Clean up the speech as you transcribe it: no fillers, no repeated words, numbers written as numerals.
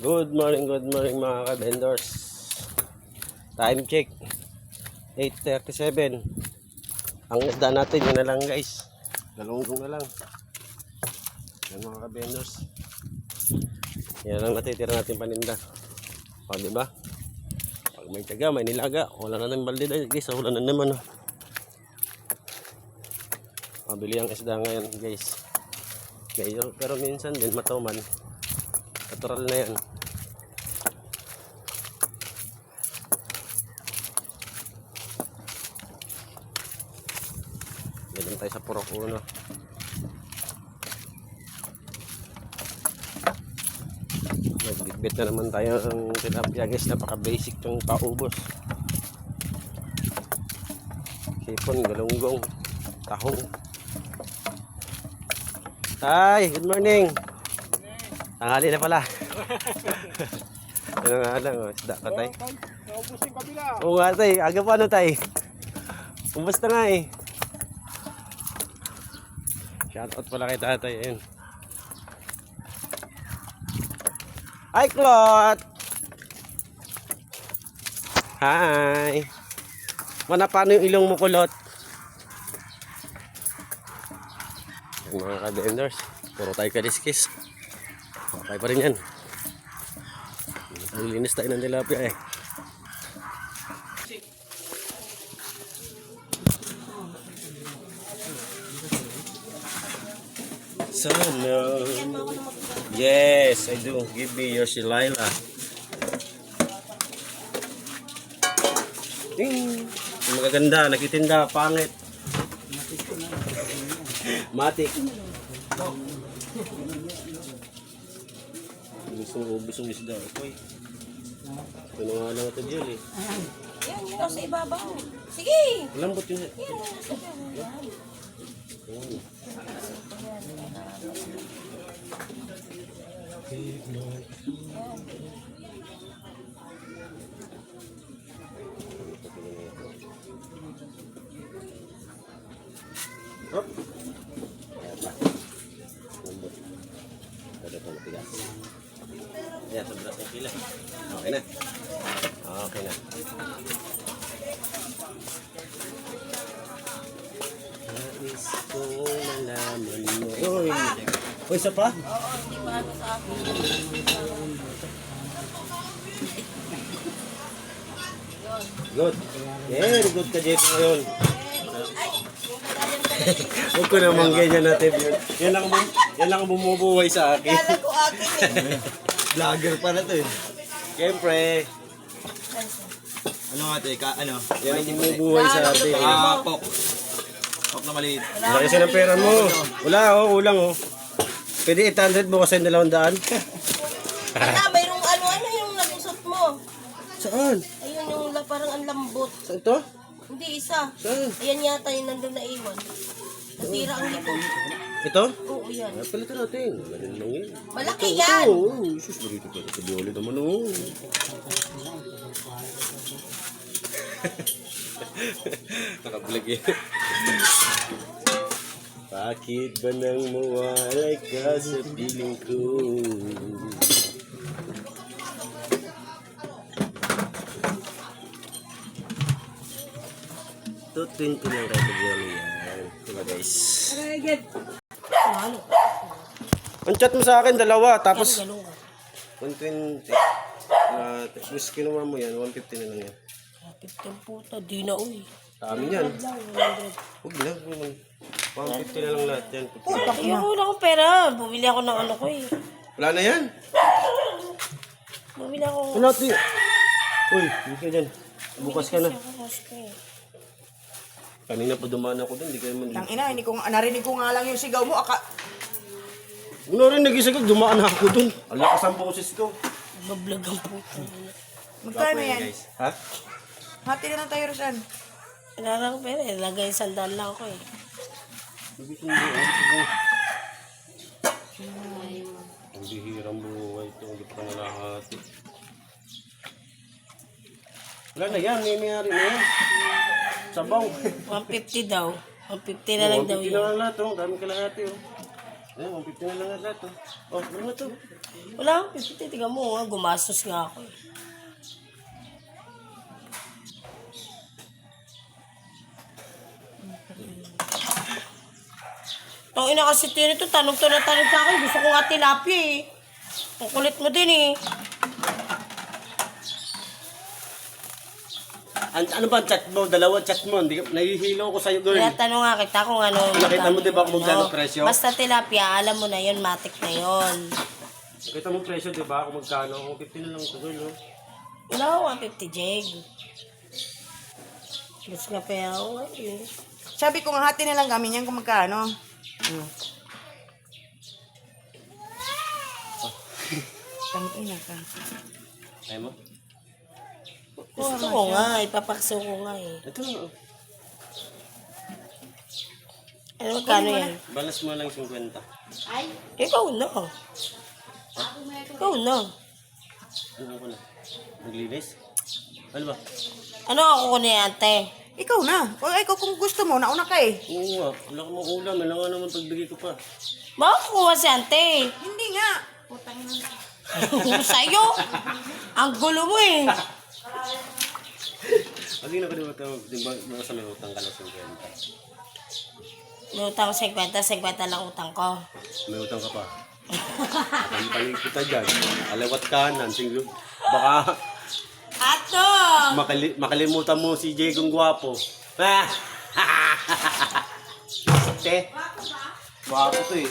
Good morning mga ka-vendors. Time check 8:37. Ang isda natin yun na lang guys. Galunggong na lang. Yan mga ka-vendors. Yan lang natitira natin paninda. O diba? Pag may tiyaga, may nilaga. Wala na ng balde guys. Wala na naman. Mabili ang isda ngayon guys. Pero minsan din matuman. Natural na yan. Ganun tayo sa Purok 1. Nagbitbit na naman tayo ng tilapia guys. Napaka basic yung paubos. Sipon, galunggong, tahong. Hi, good morning. Tanghali na pala. Ano nga lang, isda ka tay. Oo nga tay, aga pa ano tay. Kumusta nga eh. Shoutout pala kay tatay. Ayun. Hi Claude. Hi. Mana paano yung ilong mo kulot? Yan mga ka-vendors. Puro tayo kaliskis. Okay pa rin yan. Naglinis tayo ng tilapia eh. Sana. Yes, I do. Give me your Shilila. Ding. Magaganda, nakitinda, pangit. Matik. Busong isda. Okay. Ito na nga lang ito dyan eh. Yan, yun sa ibabaw. Sige! Lambot yun. Yan, nasa ibabaw. Hop. Ayan pa. Lambot. Ada pang tigas. Ayan, sobrang kila. Okay na. Okay na. Nais ko malaman mo. Uy! Uy, isa pa? Oo, hindi pa ano sa akin. Good. Yeah, good ka dito ngayon. Ay, yung kadayan ka rin. Huwag ko naman ganyan natin yun. Yan lang ang bumubuhay sa akin. Kala ko akin eh. Vlogger pala to eh. Siyempre. Ano nga ate? Ano? Yan ang bumubuhay sa atin. Pok. Pok na maliit. Wala kasi ng pera mo. Wala oh, ulang oh. Pwede 800 mo kasi 200. Wala, mayroong ano yung nabusot mo. Saan? Ayun yung parang ang lambot. Saan to? Hindi isa. Saan? Ayan yata yung nandun na iwan. Nasira ang likod. Ito? Oo, yan. Palitan natin. Ganun lang yun. Malaki yan. Oo, sus, marito pa. Ito bioli naman oh. Nakablog eh. Bakit ba nang mawalay ka sa piling ko? Tutuin ko lang kayo bioli yan. Diba guys? Ang chat mo sa akin, dalawa. Tapos 120. Tapos kinuha mo yan, 150 na lang yan. 15 puta, di na uy. Sa amin yan. Huwag na. 150 na lang lahat yan. Ayun, wala akong pera. Bumili ako ng ano ko eh. Wala na yan. Bumili ako. Wala ito yun. Uy, hindi ka dyan. Bukas ka na. Kanina pa dumaan ako dun. Hindi ka naman. Tangina, narinig ko nga lang yung sigaw mo. Una rin nagisagag. Dumaan ako dun. Ang lakas ang boses ko. Bablog ang puta. Magkano yan? Guys. Ha? Hati na lang tayo, Rosan. Wala lang pera eh. Lagay sandal lang ako eh. Ang bihirang buhay ito. Hindi pa nalahati. Wala na yan. May mayari na yan. Sabaw. 150 daw. 150 na lang daw 150 yun. na lang lahat. Dami kalahati. Ayan, 150 na lang lahat. Oh, ano na to? Wala akong 50. Tingnan mo nga, gumastos nga ako. Tang ina kasi tinito, tanong to na tanong sa akin. Gusto ko nga tilapia eh. Ang kulit mo din eh. Ano ba ang chat mo? Dalawa chat mo. Hindi ka, nahihilo ko sa'yo, girl. Kaya tanong nga kita kung ano. Nakita mo diba kung magkano presyo? Basta tilapia, alam mo na yun, matik na yun. Nakita mo presyo, di ba? Kung magkano. Kung 50 na lang ito, girl. Oh. Wala ako 150, Jeg. Mas nga pa ako eh. Sabi ko nga hati na lang kami niyan kung magkano. Tangina ka. Ayaw mo? Gusto ko nga, ipapakso ko nga eh. Ito na. Oh. Ano magkano yan? Balas mo lang 50. Ikaw na. Ikaw na. Ano ko na? Naglinis? Ano ba? Ano ako ko ni ate? Ikaw na. O ikaw kung gusto mo, nauna ka eh. Oo nga. Wala ka mong ulam. Wala nga naman pagbigay ko pa. Makakuha si ante. Hindi nga. Sa'yo. Ang gulo mo eh. Pag na ka diba ito, di ba sa may utang ka na 50? May utang ko 50 lang utang ko. May utang ka pa. Paling kita dyan. Alawat kanan. Baka Ato! makalimutan mo si Jegong Gwapo. Te. Gwapo to eh.